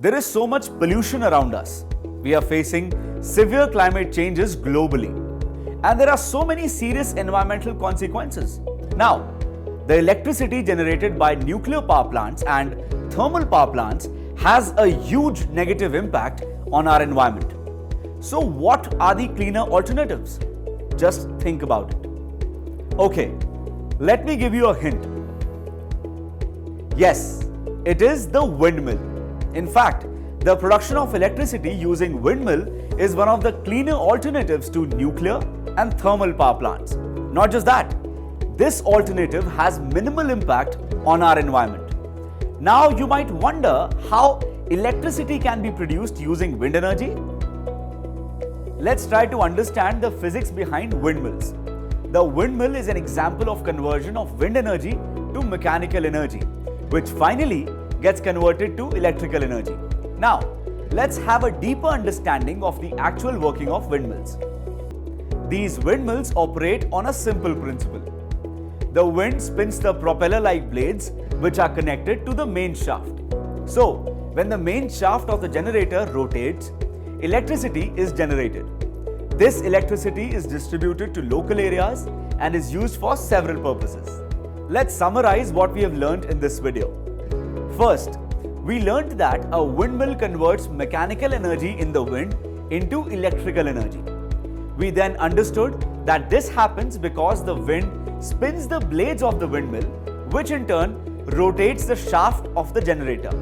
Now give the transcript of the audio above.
There is so much pollution around us. We are facing severe climate changes globally. And there are so many serious environmental consequences. Now, the electricity generated by nuclear power plants and thermal power plants has a huge negative impact on our environment. So what are the cleaner alternatives? Just think about it. Okay, let me give you a hint. Yes, it is the windmill. In fact, the production of electricity using windmill is one of the cleaner alternatives to nuclear and thermal power plants. Not just that, this alternative has minimal impact on our environment. Now you might wonder how electricity can be produced using wind energy. Let's try to understand the physics behind windmills. The windmill is an example of conversion of wind energy to mechanical energy, which finally gets converted to electrical energy. Now, let's have a deeper understanding of the actual working of windmills. These windmills operate on a simple principle. The wind spins the propeller-like blades which are connected to the main shaft. So, when the main shaft of the generator rotates, electricity is generated. This electricity is distributed to local areas and is used for several purposes. Let's summarize what we have learned in this video. First, we learned that a windmill converts mechanical energy in the wind into electrical energy. We then understood that this happens because the wind spins the blades of the windmill, which in turn rotates the shaft of the generator.